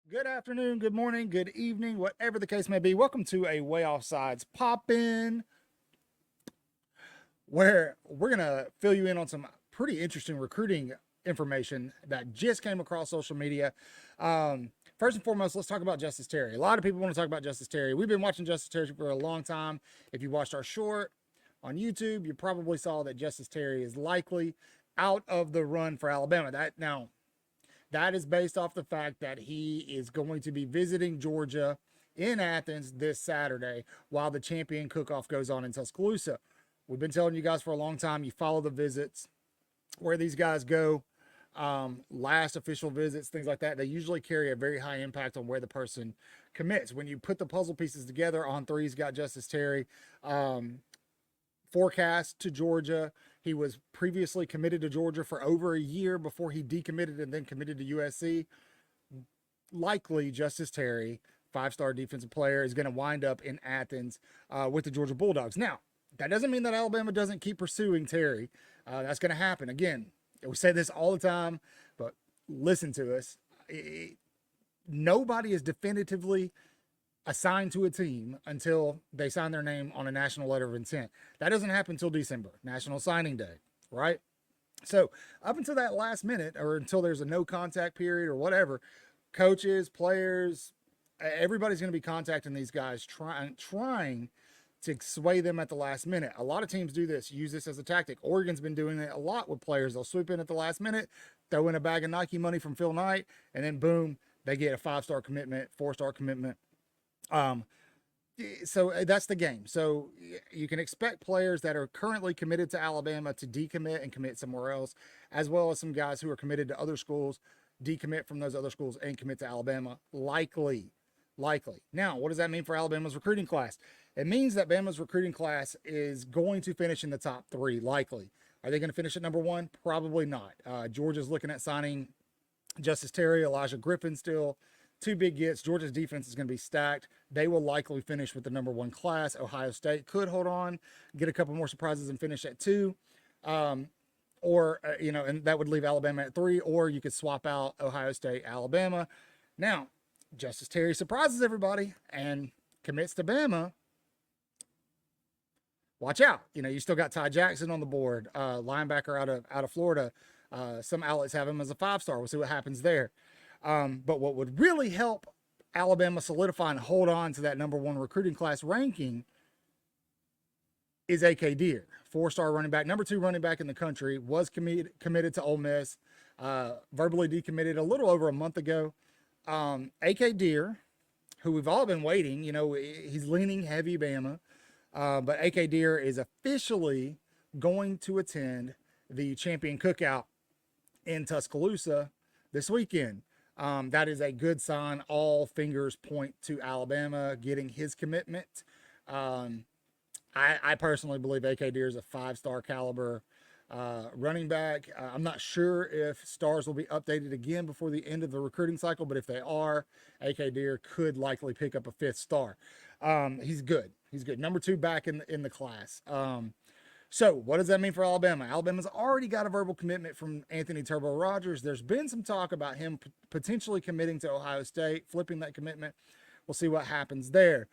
Good afternoon, good morning, good evening, whatever the case may be. Welcome to a Way Offsides Pop In, where we're going to fill you in on some pretty interesting recruiting information that just came across social media. First and foremost, let's talk about Justice Terry. A lot of people want to talk about Justice Terry. We've been watching Justice Terry for a long time. If you watched our short on YouTube, you probably saw that Justice Terry is likely out of the run for Alabama. That is based off the fact that he is going to be visiting Georgia in Athens this Saturday while the champion cook-off goes on in Tuscaloosa. We've been telling you guys for a long time, you follow the visits, where these guys go, last official visits, things like that. They usually carry a very high impact on where the person commits. When you put the puzzle pieces together, on three, he's got Justice Terry. Forecast to Georgia. He was previously committed to Georgia for over a year before he decommitted and then committed to USC. Likely, Justice Terry, five-star defensive player, is going to wind up in Athens with the Georgia Bulldogs. Now, that doesn't mean that Alabama doesn't keep pursuing Terry. That's going to happen. Again, we say this all the time, but listen to us. Nobody is definitively assigned to a team until they sign their name on a national letter of intent. That doesn't happen until December, National Signing Day, right? So up until that last minute, or until there's a no contact period or whatever, coaches, players, everybody's going to be contacting these guys, trying to sway them at the last minute. A lot of teams do this, use this as a tactic. Oregon's been doing it a lot with players. They'll swoop in at the last minute, throw in a bag of Nike money from Phil Knight, and then boom, they get a 5-star commitment, 4-star commitment. So that's the game. So you can expect players that are currently committed to Alabama to decommit and commit somewhere else, as well as some guys who are committed to other schools, decommit from those other schools and commit to Alabama. Likely. Now, what does that mean for Alabama's recruiting class? It means that Bama's recruiting class is going to finish in the top three, likely. Are they going to finish at number one? Probably not. Georgia's looking at signing Justice Terry, Elijah Griffin still. Two big gets. Georgia's defense is going to be stacked. They will likely finish with the number one class. Ohio State could hold on, get a couple more surprises, and finish at two. And that would leave Alabama at three, or you could swap out Ohio State, Alabama. Now, Justice Terry surprises everybody and commits to Bama. Watch out. You still got Ty Jackson on the board, linebacker out of Florida. Some outlets have him as a 5-star. We'll see what happens there. But what would really help Alabama solidify and hold on to that number one recruiting class ranking is A.K. Deer, 4-star running back, number 2 running back in the country, was committed to Ole Miss, verbally decommitted a little over a month ago. A.K. Deer, who we've all been waiting, he's leaning heavy Bama, but A.K. Deer is officially going to attend the champion cookout in Tuscaloosa this weekend. That is a good sign. All fingers point to Alabama getting his commitment. I personally believe A.K. Deer is a 5-star caliber running back. I'm not sure if stars will be updated again before the end of the recruiting cycle, but if they are, A.K. Deer could likely pick up a 5th star. He's good. Number 2 back in the class. So what does that mean for Alabama? Alabama's already got a verbal commitment from Anthony Turbo Rogers. There's been some talk about him potentially committing to Ohio State, flipping that commitment. We'll see what happens there.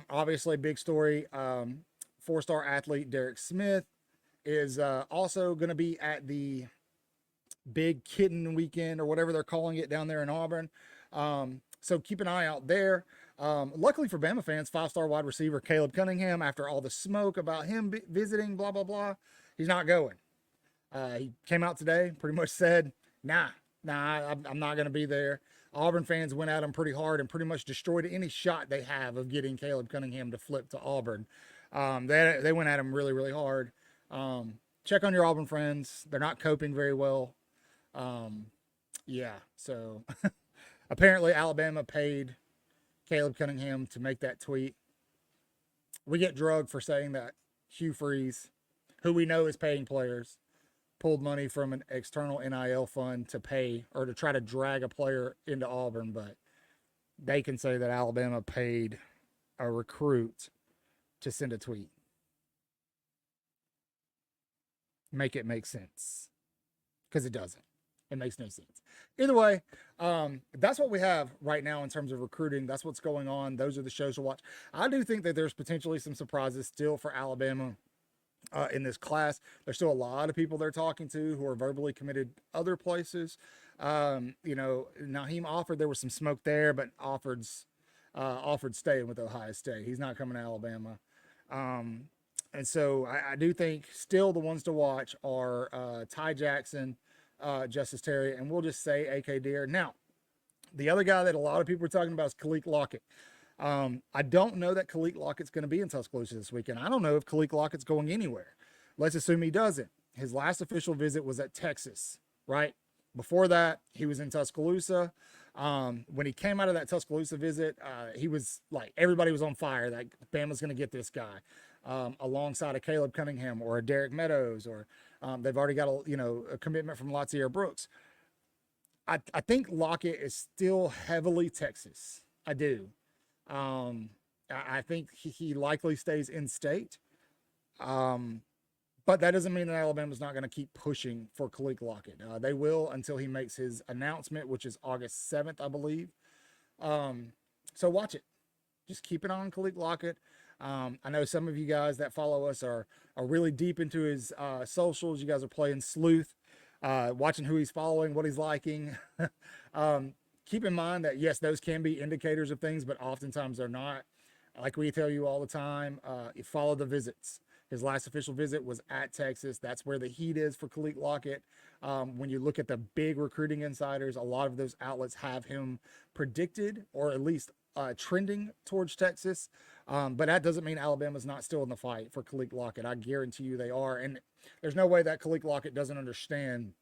Obviously, big story. 4-star athlete Derek Smith is also going to be at the Big Kitten Weekend, or whatever they're calling it down there in Auburn. So keep an eye out there. Luckily for Bama fans, 5-star wide receiver Caleb Cunningham, after all the smoke about him visiting, blah, blah, blah, he's not going. He came out today, pretty much said, nah, I'm not going to be there. Auburn fans went at him pretty hard and pretty much destroyed any shot they have of getting Caleb Cunningham to flip to Auburn. They went at him really, really hard. Check on your Auburn friends. They're not coping very well. So apparently Alabama paid Caleb Cunningham to make that tweet. We get drugged for saying that Hugh Freeze, who we know is paying players, pulled money from an external NIL fund to pay or to try to drag a player into Auburn, but they can say that Alabama paid a recruit to send a tweet. Make it make sense, because it doesn't. It makes no sense. Either way, that's what we have right now in terms of recruiting. That's what's going on. Those are the shows to watch. I do think that there's potentially some surprises still for Alabama in this class. There's still a lot of people they're talking to who are verbally committed other places. Naheem offered, there was some smoke there, but offered staying with Ohio State. He's not coming to Alabama. And so I do think still the ones to watch are Ty Jackson, Justice Terry, and we'll just say AK Deer. Now, the other guy that a lot of people are talking about is Khalid Lockett. I don't know that Khalid Lockett's going to be in Tuscaloosa this weekend. I don't know if Khalid Lockett's going anywhere. Let's assume he doesn't. His last official visit was at Texas, right? Before that, he was in Tuscaloosa. When he came out of that Tuscaloosa visit, he was like, everybody was on fire. Like, Bama's going to get this guy alongside a Caleb Cunningham or a Derek Meadows, or they've already got a commitment from Latsier Brooks. I think Lockett is still heavily Texas. I do. I think he likely stays in state. But that doesn't mean that Alabama's not going to keep pushing for Khalid Lockett. They will until he makes his announcement, which is August 7th, I believe. So watch it. Just keep it on Khalid Lockett. I know some of you guys that follow us are really deep into his socials. You guys are playing sleuth, watching who he's following, what he's liking. Keep in mind that, yes, those can be indicators of things, but oftentimes they're not. Like we tell you all the time, you follow the visits. His last official visit was at Texas. That's where the heat is for Khalid Lockett. When you look at the big recruiting insiders, a lot of those outlets have him predicted or at least trending towards Texas. But that doesn't mean Alabama's not still in the fight for Khalid Lockett. I guarantee you they are. And there's no way that Khalid Lockett doesn't understand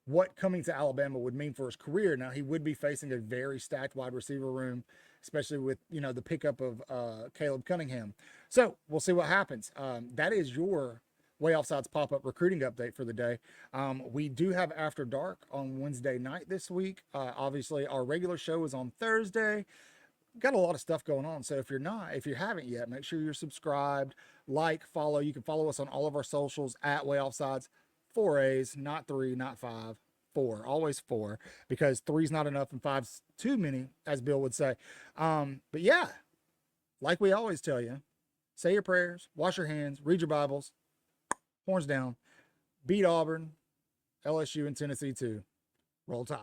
what coming to Alabama would mean for his career. Now, he would be facing a very stacked wide receiver room, especially with, the pickup of Caleb Cunningham. So we'll see what happens. That is your Way Offsides pop-up recruiting update for the day. We do have After Dark on Wednesday night this week. Obviously, our regular show is on Thursday. Got a lot of stuff going on. So if you haven't yet, make sure you're subscribed, follow. You can follow us on all of our socials at Way Offsides. 4 A's, not 3, not 5, 4, always 4, because 3's not enough and 5's too many, as Bill would say. But yeah, like we always tell you, say your prayers, wash your hands, read your Bibles, horns down, beat Auburn, LSU, and Tennessee too. Roll Tide.